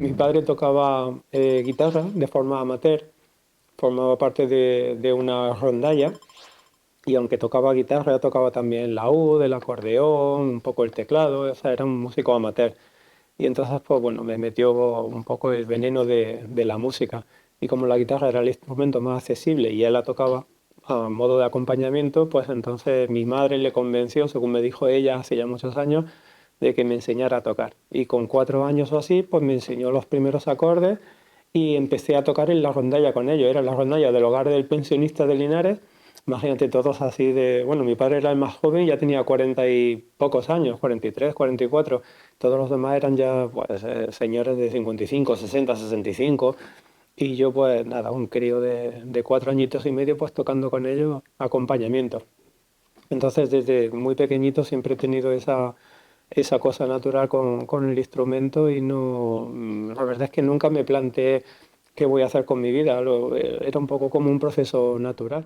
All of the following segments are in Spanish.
Mi padre tocaba guitarra de forma amateur, formaba parte de una rondalla y aunque tocaba guitarra, tocaba también la laúd, el acordeón, un poco el teclado, o sea, era un músico amateur. Y entonces, pues bueno, me metió un poco el veneno de la música. Y como la guitarra era el instrumento más accesible y él la tocaba a modo de acompañamiento, pues entonces mi madre le convenció, según me dijo ella hace ya muchos años, de que me enseñara a tocar. Y con 4 años o así, pues me enseñó los primeros acordes y empecé a tocar en la rondalla con ellos. Era la rondalla del hogar del pensionista de Linares. Imagínate, todos así de... Bueno, mi padre era el más joven, ya tenía 40 y pocos años, 43, 44. Todos los demás eran ya pues, señores de 55, 60, 65. Y yo pues nada, un crío de 4 añitos y medio pues tocando con ellos acompañamiento. Entonces desde muy pequeñito siempre he tenido esa cosa natural con el instrumento y no, la verdad es que nunca me planteé qué voy a hacer con mi vida. Era un poco como un proceso natural.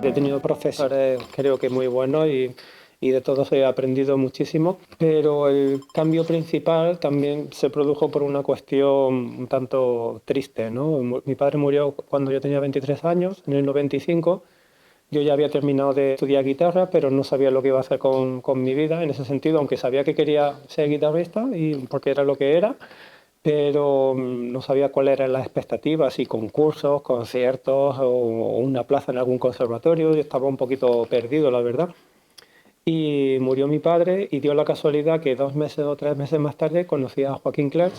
He tenido profesores creo que muy buenos y de todos he aprendido muchísimo, pero el cambio principal también se produjo por una cuestión un tanto triste, ¿no? Mi padre murió cuando yo tenía 23 años, en el 95. Yo ya había terminado de estudiar guitarra, pero no sabía lo que iba a hacer con mi vida en ese sentido, aunque sabía que quería ser guitarrista y porque era lo que era, pero no sabía cuáles eran las expectativas, si concursos, conciertos o una plaza en algún conservatorio. Yo estaba un poquito perdido, la verdad. Y murió mi padre y dio la casualidad que 2 meses o 3 meses más tarde conocí a Joaquín Clerc,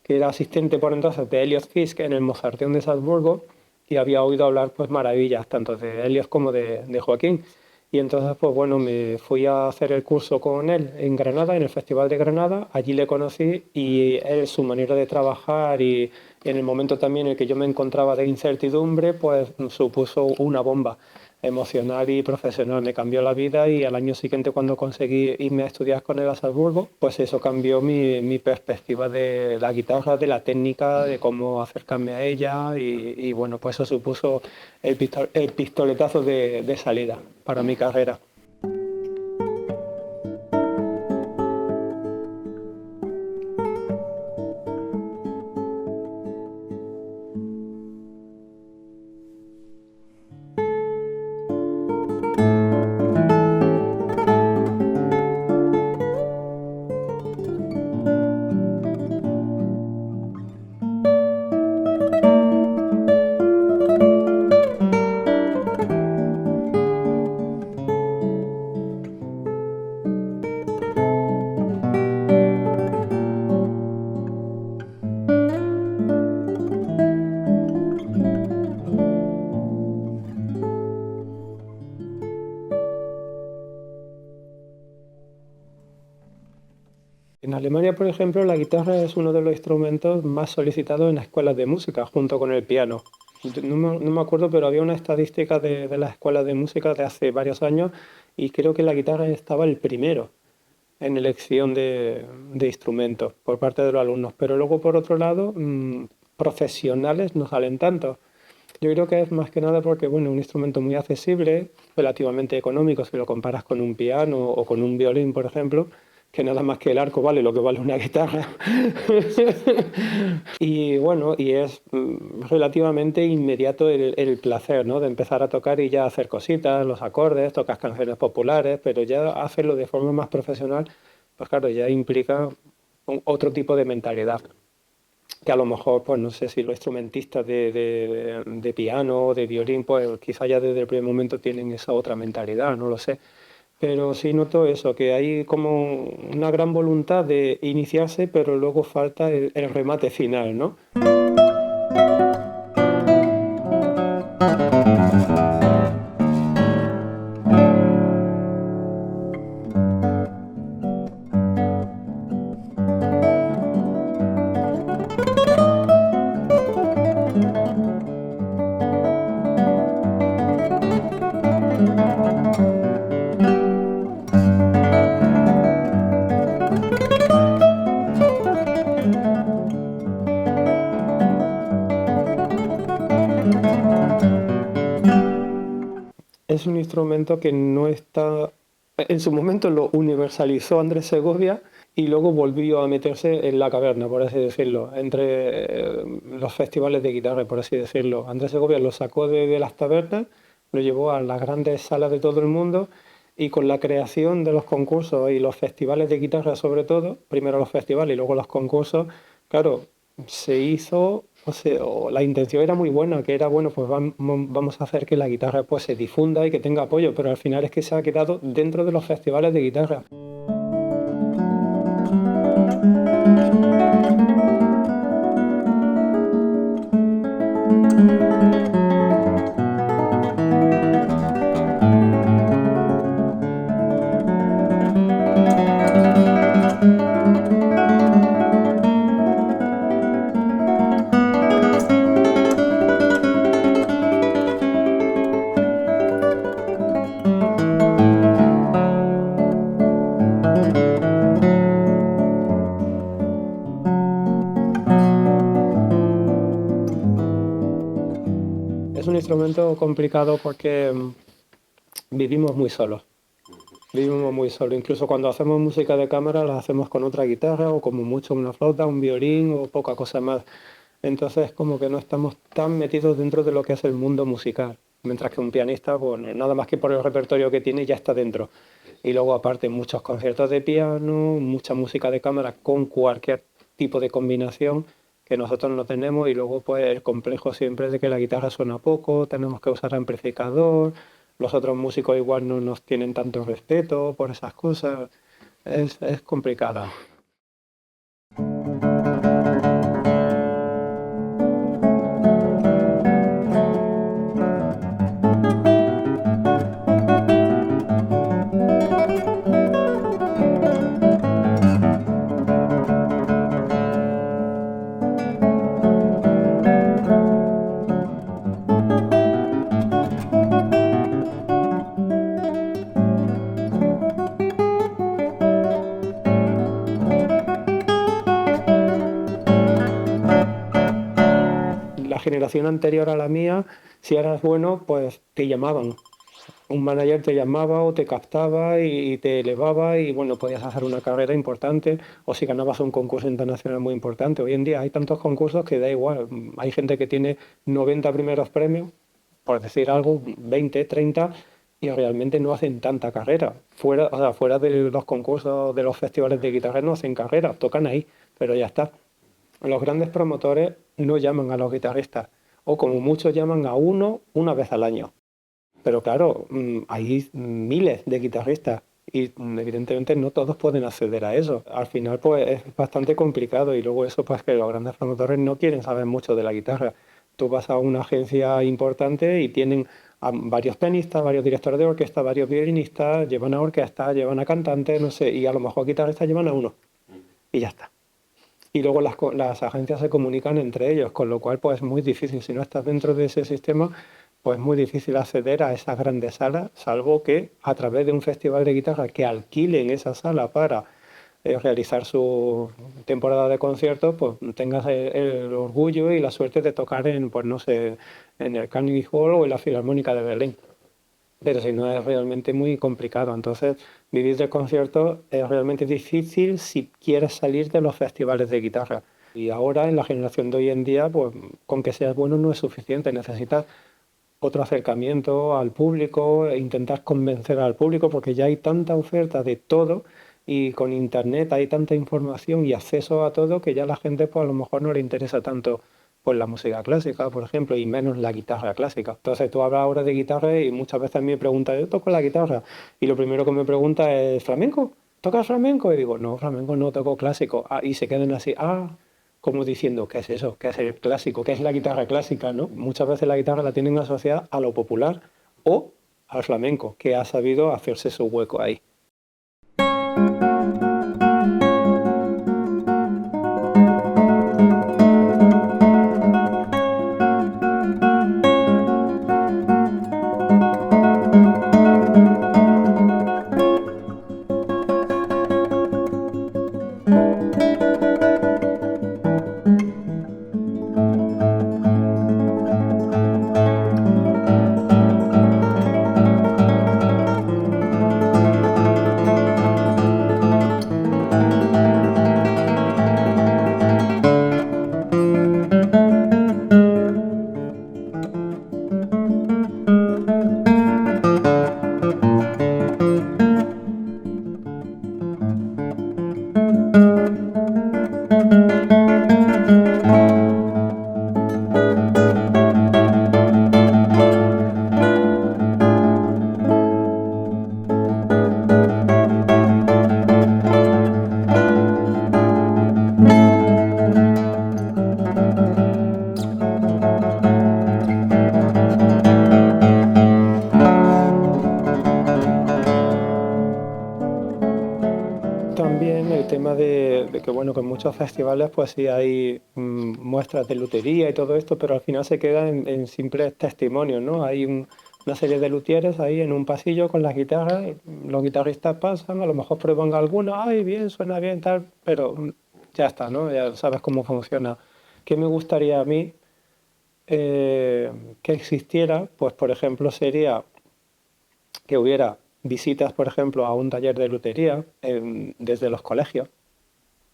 que era asistente por entonces de Eliot Fisk en el Mozarteum de Salzburgo y había oído hablar pues maravillas tanto de Eliot como de Joaquín. Y entonces pues bueno, me fui a hacer el curso con él en Granada, en el Festival de Granada, allí le conocí y él, su manera de trabajar y en el momento también en el que yo me encontraba de incertidumbre, pues supuso una bomba emocional y profesional. Me cambió la vida y al año siguiente cuando conseguí irme a estudiar con él a Salzburgo, pues eso cambió mi perspectiva de la guitarra, de la técnica, de cómo acercarme a ella y bueno, pues eso supuso el pistoletazo de salida para mi carrera. En Alemania, por ejemplo, la guitarra es uno de los instrumentos más solicitados en las escuelas de música, junto con el piano. No me acuerdo, pero había una estadística de las escuelas de música de hace varios años y creo que la guitarra estaba el primero en elección de instrumentos por parte de los alumnos. Pero luego, por otro lado, profesionales no salen tanto. Yo creo que es más que nada porque, bueno, es un instrumento muy accesible, relativamente económico si lo comparas con un piano o con un violín, por ejemplo, que nada más que el arco vale lo que vale una guitarra. Y bueno, y es relativamente inmediato el placer, ¿no? De empezar a tocar y ya hacer cositas, los acordes, tocas canciones populares, pero ya hacerlo de forma más profesional, pues claro, ya implica otro tipo de mentalidad que a lo mejor, pues no sé si los instrumentistas de piano o de violín, pues quizá ya desde el primer momento tienen esa otra mentalidad, no lo sé. Pero sí noto eso, que hay como una gran voluntad de iniciarse, pero luego falta el remate final, ¿no? es un instrumento que no está... En su momento lo universalizó Andrés Segovia y luego volvió a meterse en la caverna, por así decirlo, entre los festivales de guitarra, por así decirlo. Andrés Segovia lo sacó de las tabernas, lo llevó a las grandes salas de todo el mundo y con la creación de los concursos y los festivales de guitarra sobre todo, primero los festivales y luego los concursos, claro, se hizo, o la intención era muy buena, que era, bueno, pues vamos a hacer que la guitarra pues se difunda y que tenga apoyo, pero al final es que se ha quedado dentro de los festivales de guitarra. Es un instrumento complicado porque vivimos muy solos. Vivimos muy solos. Incluso cuando hacemos música de cámara la hacemos con otra guitarra o como mucho una flauta, un violín o poca cosa más. Entonces como que no estamos tan metidos dentro de lo que es el mundo musical. Mientras que un pianista, bueno, nada más que por el repertorio que tiene ya está dentro. Y luego aparte muchos conciertos de piano, mucha música de cámara con cualquier tipo de combinación que nosotros no tenemos y luego pues el complejo siempre es de que la guitarra suena poco, tenemos que usar amplificador, los otros músicos igual no nos tienen tanto respeto por esas cosas, es complicada. La generación anterior a la mía, si eras bueno, pues te llamaban. Un manager te llamaba o te captaba y te elevaba y bueno, podías hacer una carrera importante o si ganabas un concurso internacional muy importante. Hoy en día hay tantos concursos que da igual. Hay gente que tiene 90 primeros premios, por decir algo, 20, 30 y realmente no hacen tanta carrera. Fuera, o sea, fuera de los concursos, de los festivales de guitarra no hacen carrera, tocan ahí, pero ya está. Los grandes promotores no llaman a los guitarristas, o como muchos llaman a uno una vez al año. Pero claro, hay miles de guitarristas y evidentemente no todos pueden acceder a eso. Al final pues es bastante complicado y luego eso pues que los grandes promotores no quieren saber mucho de la guitarra. Tú vas a una agencia importante y tienen a varios pianistas, varios directores de orquesta, varios violinistas, llevan a orquesta, llevan a cantantes, no sé, y a lo mejor guitarristas llevan a uno y ya está. Y luego las agencias se comunican entre ellos, con lo cual pues es muy difícil. Si no estás dentro de ese sistema, pues es muy difícil acceder a esas grandes salas, salvo que a través de un festival de guitarra que alquilen esa sala para realizar su temporada de conciertos, pues tengas el orgullo y la suerte de tocar en, pues no sé, en el Carnegie Hall o en la Filarmónica de Berlín. Pero si no es realmente muy complicado. Entonces, vivir de conciertos es realmente difícil si quieres salir de los festivales de guitarra. Y ahora, en la generación de hoy en día, pues con que seas bueno no es suficiente. Necesitas otro acercamiento al público, e intentar convencer al público, porque ya hay tanta oferta de todo y con internet hay tanta información y acceso a todo que ya la gente pues a lo mejor no le interesa tanto pues la música clásica, por ejemplo, y menos la guitarra clásica. Entonces tú hablas ahora de guitarra y muchas veces a mí me preguntan, yo toco la guitarra, y lo primero que me pregunta es, ¿flamenco? ¿Tocas flamenco? Y digo, no, flamenco no, toco clásico. Ah, y se quedan así, como diciendo, ¿qué es eso? ¿Qué es el clásico? ¿Qué es la guitarra clásica? ¿No? Muchas veces la guitarra la tienen asociada a lo popular o al flamenco, que ha sabido hacerse su hueco ahí. pena de que, bueno, que en muchos festivales pues sí hay muestras de lutería y todo esto, pero al final se queda en simples testimonios, ¿no? Hay una serie de luthieres ahí en un pasillo con las guitarras, y los guitarristas pasan, a lo mejor prueban alguna, ay, bien, suena bien, tal, pero ya está, ¿no? Ya sabes cómo funciona. ¿Qué me gustaría a mí que existiera? Pues, por ejemplo, sería que hubiera visitas, por ejemplo, a un taller de lutería desde los colegios,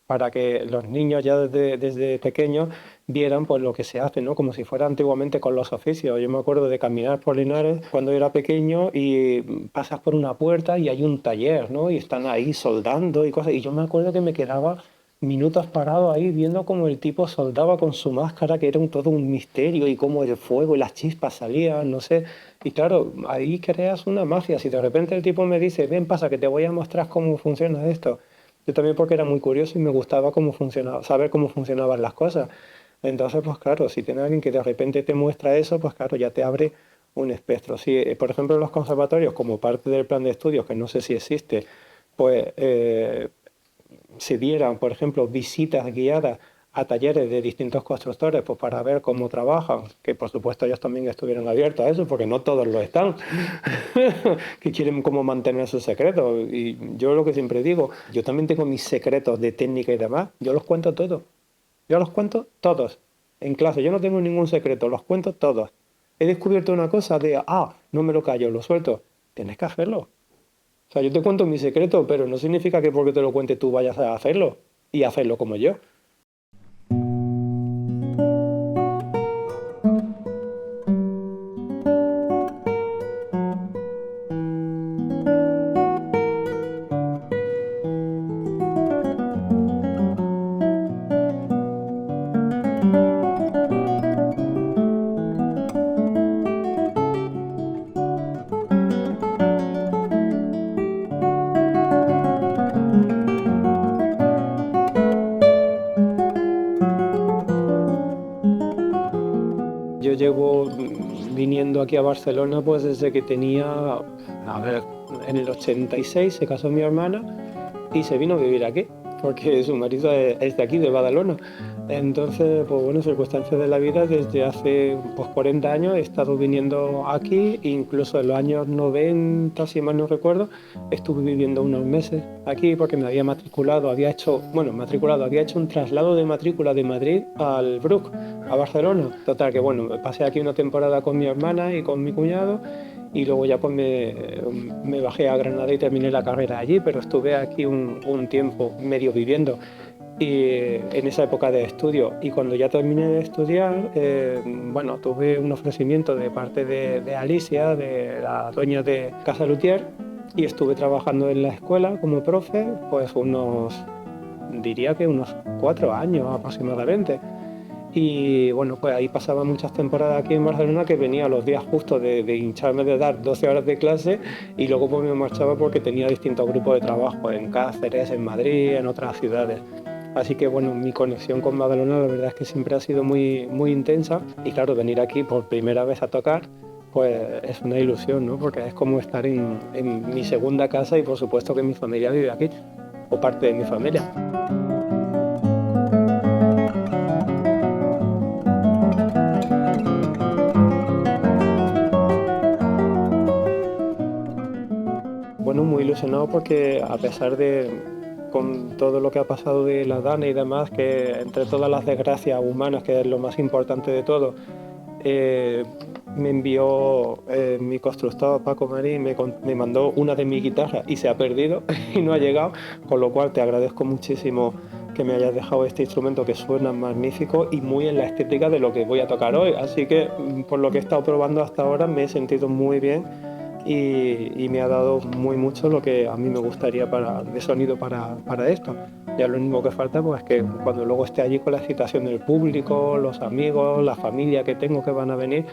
para que los niños ya desde pequeños vieran pues lo que se hace, ¿no? Como si fuera antiguamente con los oficios. Yo me acuerdo de caminar por Linares cuando era pequeño y pasas por una puerta y hay un taller, ¿no? Y están ahí soldando y cosas. Y yo me acuerdo que me quedaba minutos parado ahí viendo cómo el tipo soldaba con su máscara, que era todo un misterio, y cómo el fuego y las chispas salían, no sé. Y claro, ahí creas una magia. Si de repente el tipo me dice, ven, pasa, que te voy a mostrar cómo funciona esto. Yo también, porque era muy curioso y me gustaba cómo funcionaba, saber cómo funcionaban las cosas. Entonces, pues claro, si tiene alguien que de repente te muestra eso, pues claro, ya te abre un espectro. Si, por ejemplo, en los conservatorios, como parte del plan de estudios, que no sé si existe, pues se dieran, por ejemplo, visitas guiadas a talleres de distintos constructores, pues para ver cómo trabajan, que por supuesto ellos también estuvieran abiertos a eso, porque no todos lo están, que quieren como mantener sus secretos. Y yo lo que siempre digo, yo también tengo mis secretos de técnica y demás, yo los cuento todos, yo los cuento todos, en clase, yo no tengo ningún secreto, los cuento todos. He descubierto una cosa no me lo callo, lo suelto, tienes que hacerlo. O sea, yo te cuento mi secreto, pero no significa que porque te lo cuente tú vayas a hacerlo y hacerlo como yo. Yo llevo viniendo aquí a Barcelona pues desde que tenía, a ver, en el 86 se casó mi hermana y se vino a vivir aquí, porque su marido es de aquí, de Badalona. Entonces, pues bueno, circunstancias de la vida, desde hace pues 40 años he estado viniendo aquí, incluso en los años 90, si mal no recuerdo, estuve viviendo unos meses aquí porque me había matriculado, había hecho un traslado de matrícula de Madrid al Bruc, a Barcelona. Total, que bueno, pasé aquí una temporada con mi hermana y con mi cuñado, y luego ya pues me bajé a Granada y terminé la carrera allí, pero estuve aquí un tiempo medio viviendo y en esa época de estudio. Y cuando ya terminé de estudiar, bueno, tuve un ofrecimiento de parte de Alicia, de la dueña de Casa Luthier, y estuve trabajando en la escuela como profe, pues diría que unos 4 años aproximadamente. Y bueno, pues ahí pasaba muchas temporadas aquí en Barcelona, que venía los días justos de hincharme de dar 12 horas de clase, y luego pues me marchaba porque tenía distintos grupos de trabajo en Cáceres, en Madrid, en otras ciudades. Así que bueno, mi conexión con Badalona la verdad es que siempre ha sido muy, muy intensa, y claro, venir aquí por primera vez a tocar pues es una ilusión, ¿no? Porque es como estar en mi segunda casa, y por supuesto que mi familia vive aquí, o parte de mi familia. Bueno, muy ilusionado porque, a pesar de con todo lo que ha pasado de la Dana y demás, que entre todas las desgracias humanas, que es lo más importante de todo, eh, me envió mi constructor Paco Marín, me mandó una de mis guitarras y se ha perdido y no ha llegado, con lo cual te agradezco muchísimo que me hayas dejado este instrumento, que suena magnífico y muy en la estética de lo que voy a tocar hoy. Así que por lo que he estado probando hasta ahora me he sentido muy bien, y me ha dado muy mucho lo que a mí me gustaría de sonido para esto. Ya lo único que falta pues es que cuando luego esté allí con la excitación del público, los amigos, la familia que tengo que van a venir,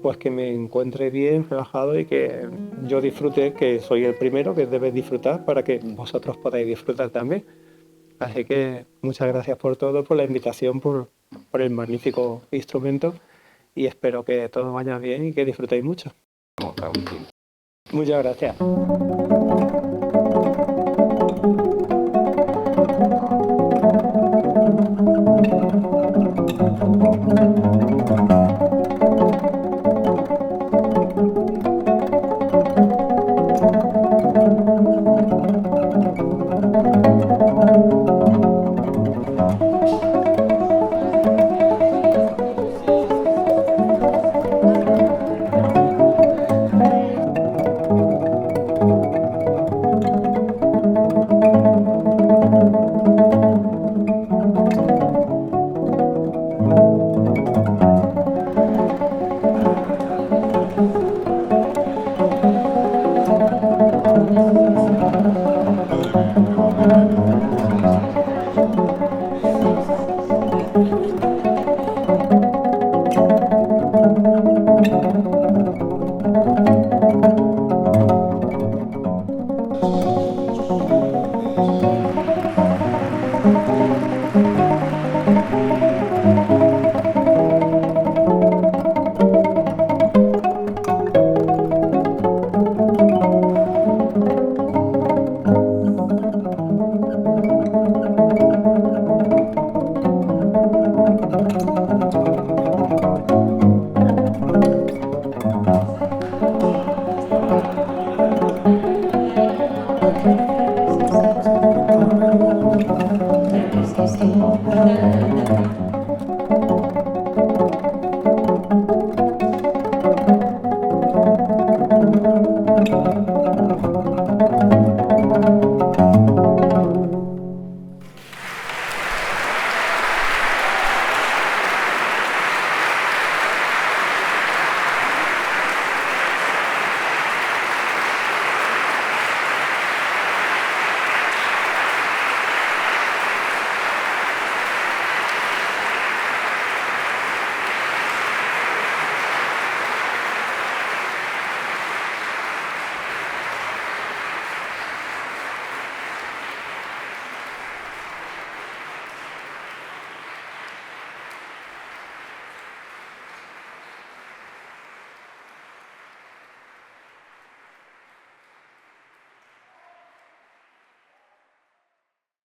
pues que me encuentre bien, relajado, y que yo disfrute, que soy el primero que debe disfrutar para que vosotros podáis disfrutar también. Así que muchas gracias por todo, por la invitación, por el magnífico instrumento, y espero que todo vaya bien y que disfrutéis mucho. Muchas gracias.